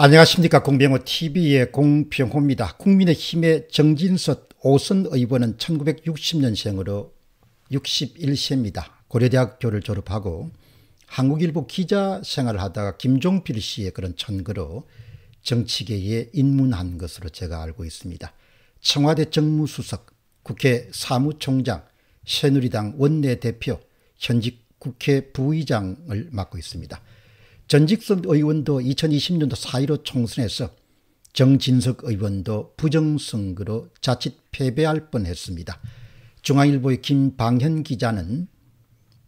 안녕하십니까. 공병호TV의 공병호입니다. 국민의힘의 정진석 오선 의원은 1960년생으로 61세입니다. 고려대학교를 졸업하고 한국일보 기자 생활을 하다가 김종필 씨의 그런 천거로 정치계에 입문한 것으로 제가 알고 있습니다. 청와대 정무수석, 국회 사무총장, 새누리당 원내대표, 현직 국회 부의장을 맡고 있습니다. 전직선 의원도 2020년도 4.15 총선에서 정진석 의원도 부정선거로 자칫 패배할 뻔했습니다. 중앙일보의 김방현 기자는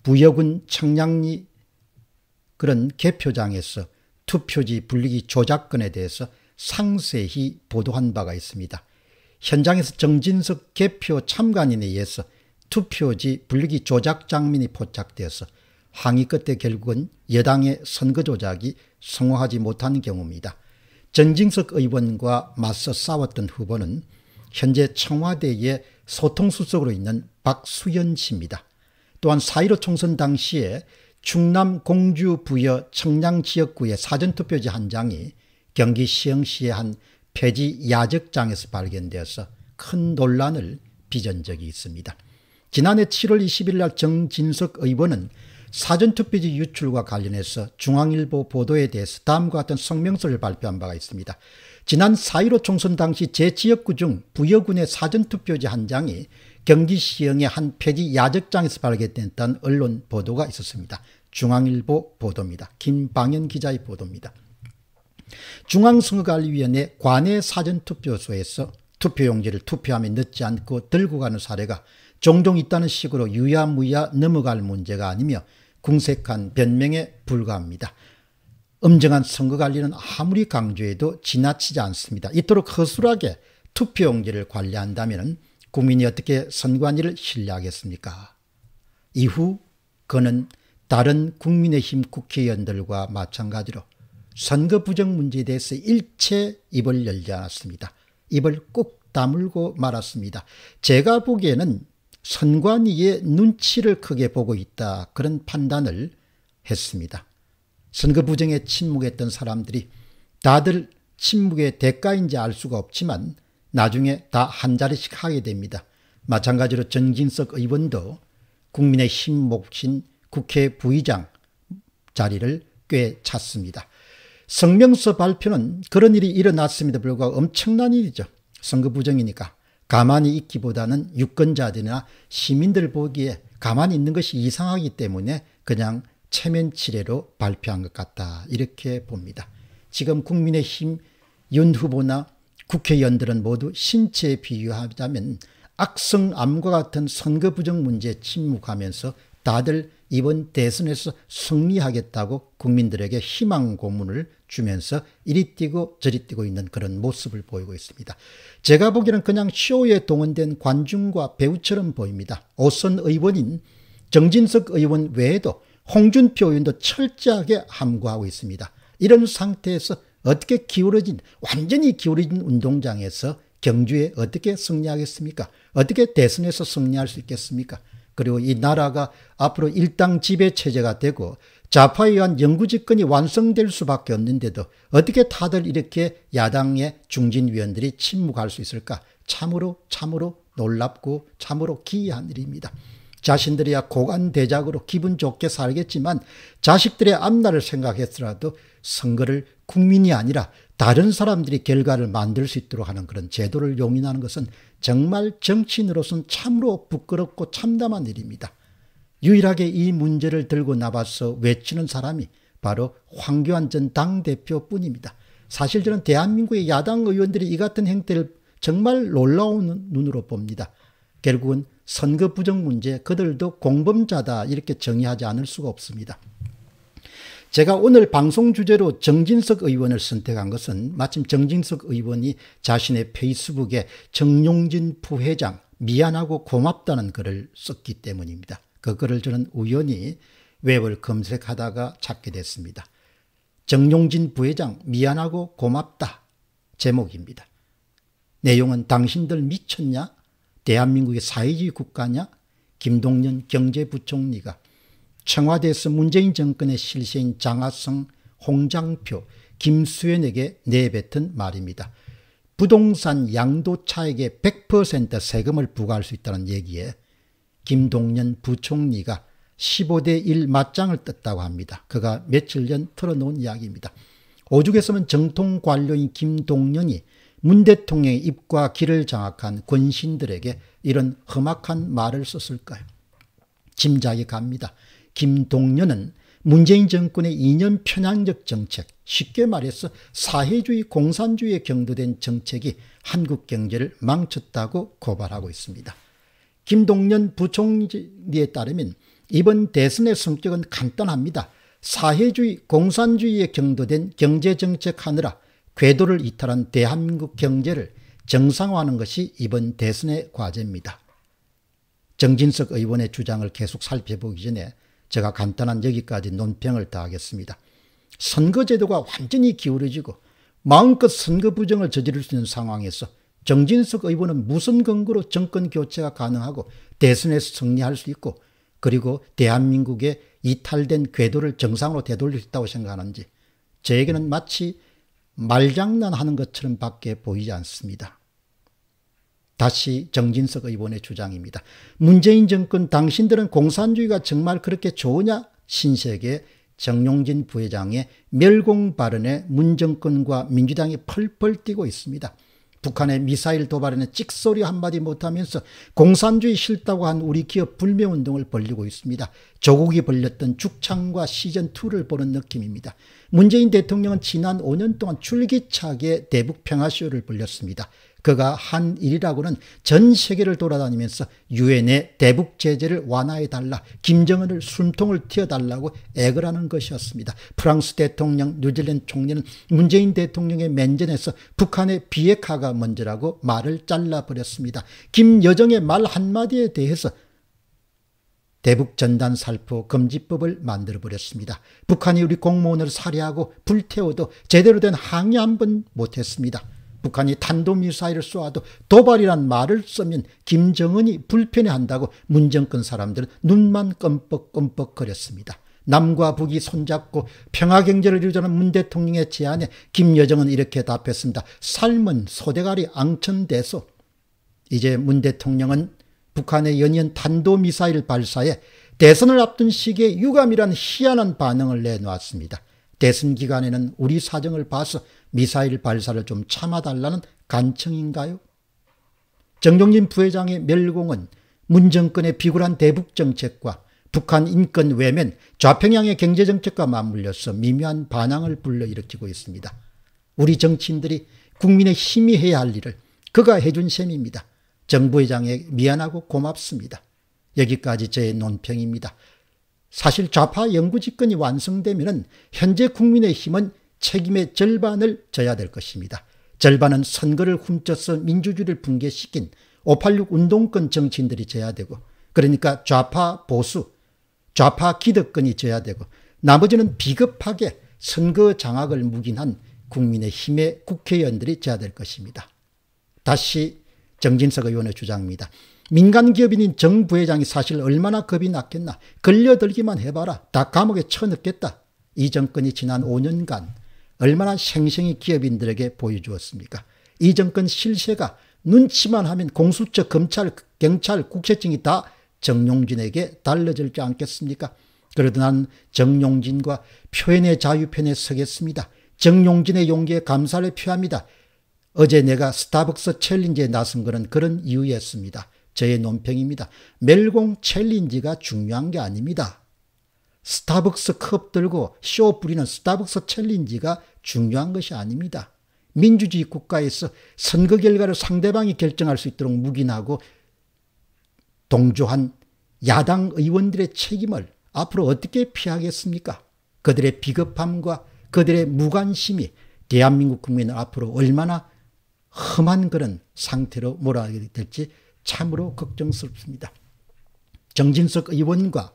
부여군 청량리 그런 개표장에서 투표지 분리기 조작건에 대해서 상세히 보도한 바가 있습니다. 현장에서 정진석 개표 참관인에 의해서 투표지 분리기 조작 장면이 포착되어서 항의 끝에 결국은 여당의 선거 조작이 성공하지 못한 경우입니다. 정진석 의원과 맞서 싸웠던 후보는 현재 청와대의 소통수석으로 있는 박수현 씨입니다. 또한 4.15 총선 당시에 충남 공주 부여 청량지역구의 사전투표지 한 장이 경기 시흥시의 한 폐지 야적장에서 발견되어서 큰 논란을 빚은 적이 있습니다. 지난해 7월 20일 날 정진석 의원은 사전투표지 유출과 관련해서 중앙일보 보도에 대해서 다음과 같은 성명서를 발표한 바가 있습니다. 지난 4.15 총선 당시 제 지역구 중 부여군의 사전투표지 한 장이 경기시흥의 한 폐지 야적장에서 발견됐다는 언론 보도가 있었습니다. 중앙일보 보도입니다. 김방현 기자의 보도입니다. 중앙선거관리위원회 관내 사전투표소에서 투표용지를 투표함에 넣지 않고 들고 가는 사례가 종종 있다는 식으로 유야무야 넘어갈 문제가 아니며 궁색한 변명에 불과합니다. 엄정한 선거관리는 아무리 강조해도 지나치지 않습니다. 이토록 허술하게 투표용지를 관리한다면 국민이 어떻게 선관위를 신뢰하겠습니까? 이후 그는 다른 국민의힘 국회의원들과 마찬가지로 선거 부정 문제에 대해서 일체 입을 열지 않았습니다. 입을 꾹 다물고 말았습니다. 제가 보기에는 선관위의 눈치를 크게 보고 있다, 그런 판단을 했습니다. 선거 부정에 침묵했던 사람들이 다들 침묵의 대가인지 알 수가 없지만 나중에 다 한 자리씩 하게 됩니다. 마찬가지로 정진석 의원도 국민의힘 몫인 국회 부의장 자리를 꽤 찼습니다. 성명서 발표는 그런 일이 일어났음에도 불구하고 엄청난 일이죠. 선거 부정이니까 가만히 있기보다는 유권자들이나 시민들 보기에 가만히 있는 것이 이상하기 때문에 그냥 체면치레로 발표한 것 같다, 이렇게 봅니다. 지금 국민의힘 윤 후보나 국회의원들은 모두 신체에 비유하자면 악성암과 같은 선거 부정 문제에 침묵하면서 다들 이번 대선에서 승리하겠다고 국민들에게 희망 고문을 주면서 이리 뛰고 저리 뛰고 있는 그런 모습을 보이고 있습니다. 제가 보기에는 그냥 쇼에 동원된 관중과 배우처럼 보입니다. 오선 의원인 정진석 의원 외에도 홍준표 의원도 철저하게 함구하고 있습니다. 이런 상태에서 어떻게 완전히 기울어진 운동장에서 경주에 어떻게 승리하겠습니까? 어떻게 대선에서 승리할 수 있겠습니까? 그리고 이 나라가 앞으로 일당 지배체제가 되고 좌파에 의한 영구집권이 완성될 수밖에 없는데도 어떻게 다들 이렇게 야당의 중진위원들이 침묵할 수 있을까? 참으로 놀랍고 참으로 기이한 일입니다. 자신들이야 고관대작으로 기분 좋게 살겠지만 자식들의 앞날을 생각했더라도 선거를 국민이 아니라 다른 사람들이 결과를 만들 수 있도록 하는 그런 제도를 용인하는 것은 정말 정치인으로서는 참으로 부끄럽고 참담한 일입니다. 유일하게 이 문제를 들고 나와서 외치는 사람이 바로 황교안 전 당대표뿐입니다. 사실 저는 대한민국의 야당 의원들이 이 같은 행태를 정말 놀라운 눈으로 봅니다. 결국은 선거 부정 문제, 그들도 공범자다, 이렇게 정의하지 않을 수가 없습니다. 제가 오늘 방송 주제로 정진석 의원을 선택한 것은 마침 정진석 의원이 자신의 페이스북에 정용진 부회장 미안하고 고맙다는 글을 썼기 때문입니다. 그 글을 저는 우연히 웹을 검색하다가 찾게 됐습니다. 정용진 부회장 미안하고 고맙다, 제목입니다. 내용은 당신들 미쳤냐? 대한민국의 사회주의 국가냐? 김동연 경제부총리가 청와대에서 문재인 정권의 실세인 장하성, 홍장표, 김수현에게 내뱉은 말입니다. 부동산 양도차익의 100% 세금을 부과할 수 있다는 얘기에 김동연 부총리가 15대 1 맞짱을 떴다고 합니다. 그가 며칠 전 털어놓은 이야기입니다. 오죽했으면 정통 관료인 김동연이 문 대통령의 입과 귀를 장악한 권신들에게 이런 험악한 말을 썼을까요? 짐작이 갑니다. 김동연은 문재인 정권의 이념 편향적 정책, 쉽게 말해서 사회주의 공산주의에 경도된 정책이 한국 경제를 망쳤다고 고발하고 있습니다. 김동연 부총리에 따르면 이번 대선의 성격은 간단합니다. 사회주의 공산주의에 경도된 경제정책 하느라 궤도를 이탈한 대한민국 경제를 정상화하는 것이 이번 대선의 과제입니다. 정진석 의원의 주장을 계속 살펴보기 전에 제가 간단한 여기까지 논평을 다하겠습니다. 선거제도가 완전히 기울어지고 마음껏 선거 부정을 저지를 수 있는 상황에서 정진석 의원은 무슨 근거로 정권 교체가 가능하고 대선에서 승리할 수 있고 그리고 대한민국의 이탈된 궤도를 정상으로 되돌릴 수 있다고 생각하는지 저에게는 마치 말장난하는 것처럼 밖에 보이지 않습니다. 다시 정진석 의원의 주장입니다. 문재인 정권 당신들은 공산주의가 정말 그렇게 좋으냐? 신세계 정용진 부회장의 멸공 발언에 문 정권과 민주당이 펄펄 뛰고 있습니다. 북한의 미사일 도발에는 찍소리 한마디 못하면서 공산주의 싫다고 한 우리 기업 불매운동을 벌이고 있습니다. 조국이 벌렸던 죽창과 시즌2를 보는 느낌입니다. 문재인 대통령은 지난 5년 동안 줄기차게 대북 평화쇼를 벌였습니다. 그가 한 일이라고는 전 세계를 돌아다니면서 유엔의 대북 제재를 완화해달라, 김정은을 숨통을 틔어달라고 애걸 하는 것이었습니다. 프랑스 대통령, 뉴질랜드 총리는 문재인 대통령의 면전에서 북한의 비핵화가 먼저라고 말을 잘라버렸습니다. 김여정의 말 한마디에 대해서 대북 전단 살포 금지법을 만들어버렸습니다. 북한이 우리 공무원을 살해하고 불태워도 제대로 된 항의 한 번 못했습니다. 북한이 탄도미사일을 쏘아도 도발이란 말을 쓰면 김정은이 불편해한다고 문정권 사람들은 눈만 껌뻑껌뻑거렸습니다. 남과 북이 손잡고 평화경제를 이루자는 문 대통령의 제안에 김여정은 이렇게 답했습니다. 삶은 소대가리 앙천대소. 이제 문 대통령은 북한의 연이은 탄도미사일 발사에 대선을 앞둔 시기에 유감이란 희한한 반응을 내놓았습니다. 대선 기간에는 우리 사정을 봐서 미사일 발사를 좀 참아달라는 간청인가요? 정용진 부회장의 멸공은 문 정권의 비굴한 대북 정책과 북한 인권 외면, 좌평양의 경제정책과 맞물려서 미묘한 반항을 불러일으키고 있습니다. 우리 정치인들이 국민의 힘이 해야 할 일을 그가 해준 셈입니다. 정 부회장에 미안하고 고맙습니다. 여기까지 저의 논평입니다. 사실 좌파 영구집권이 완성되면 현재 국민의 힘은 책임의 절반을 져야 될 것입니다. 절반은 선거를 훔쳐서 민주주의를 붕괴시킨 586 운동권 정치인들이 져야 되고, 그러니까 좌파 보수, 좌파 기득권이 져야 되고, 나머지는 비겁하게 선거 장악을 묵인한 국민의힘의 국회의원들이 져야 될 것입니다. 다시 정진석 의원의 주장입니다. 민간기업인인 정 부회장이 사실 얼마나 겁이 났겠나. 걸려들기만 해봐라. 다 감옥에 쳐넣겠다. 이 정권이 지난 5년간 얼마나 생생히 기업인들에게 보여주었습니까? 이 정권 실세가 눈치만 하면 공수처, 검찰, 경찰, 국세청이 다 정용진에게 달라질지 않겠습니까? 그래도 난 정용진과 표현의 자유 편에 서겠습니다. 정용진의 용기에 감사를 표합니다. 어제 내가 스타벅스 챌린지에 나선 것은 그런 이유였습니다. 저의 논평입니다. 멸공 챌린지가 중요한 게 아닙니다. 스타벅스 컵 들고 쇼 부리는 스타벅스 챌린지가 중요한 것이 아닙니다. 민주주의 국가에서 선거 결과를 상대방이 결정할 수 있도록 묵인하고 동조한 야당 의원들의 책임을 앞으로 어떻게 피하겠습니까? 그들의 비겁함과 그들의 무관심이 대한민국 국민을 앞으로 얼마나 험한 그런 상태로 몰아가게 될지 참으로 걱정스럽습니다. 정진석 의원과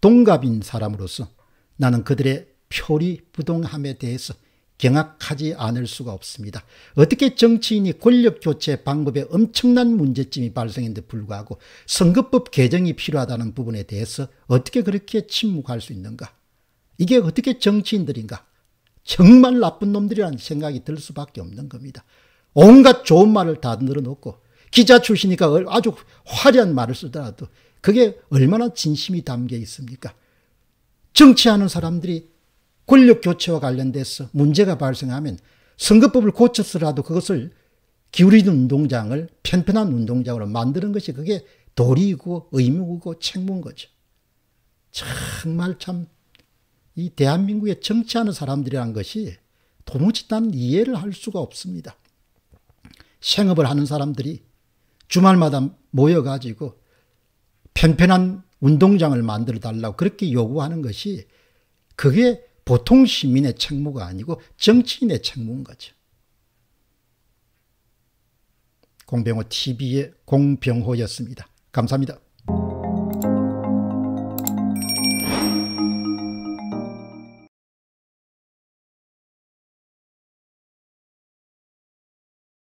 동갑인 사람으로서 나는 그들의 표리부동함에 대해서 경악하지 않을 수가 없습니다. 어떻게 정치인이 권력교체 방법에 엄청난 문제점이 발생했는데 불구하고 선거법 개정이 필요하다는 부분에 대해서 어떻게 그렇게 침묵할 수 있는가? 이게 어떻게 정치인들인가? 정말 나쁜 놈들이라는 생각이 들 수밖에 없는 겁니다. 온갖 좋은 말을 다 늘어놓고 기자 출신이니까 아주 화려한 말을 쓰더라도 그게 얼마나 진심이 담겨 있습니까? 정치하는 사람들이 권력 교체와 관련돼서 문제가 발생하면 선거법을 고쳐서라도 그것을 기울이는 운동장을 편편한 운동장으로 만드는 것이 그게 도리이고 의무고 책무인 거죠. 정말 참 이 대한민국에 정치하는 사람들이란 것이 도무지 난 이해를 할 수가 없습니다. 생업을 하는 사람들이 주말마다 모여가지고 편편한 운동장을 만들어 달라고 그렇게 요구하는 것이 그게 보통 시민의 책무가 아니고 정치인의 책무인 거죠. 공병호 TV의 공병호였습니다. 감사합니다.